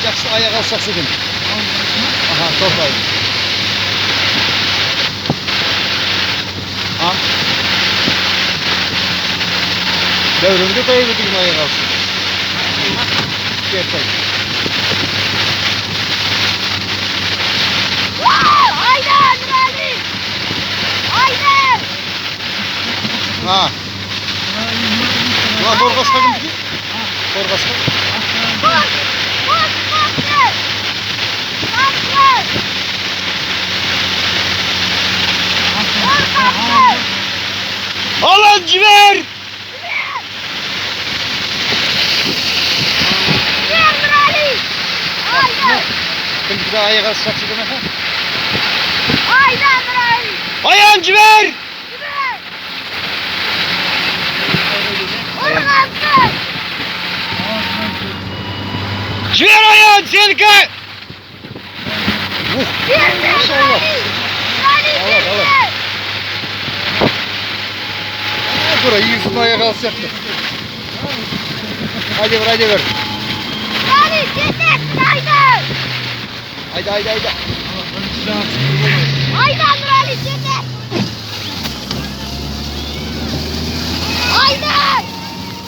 Yaxşı ayağa alsaq sıkın. Aha, toplayın. Ha? Devrinde dayıvırdım ayağa alsın. Gerçek. Aynen Rali. Aynen. Ha. Ulan Borgaç'a gitti. Borgaç'a. Bas. Bas. Bas. Bas. Alan civer! Ver Rali. Aynen. Şimdi bir daha ayağa alsaq sıkın efendim. Aynen Rali. Ayağın civer! Ver. Organsın. Civer ayağın Selika! Ver İnşallah. Rali. Allah, Allah. Ver. Burayı yüzünü ayağa alsaktı. Hadi ver, hadi ver. Rali cennet. Aynen. Haydi, haydi, haydi. Aynen Rali cennet. Aynen.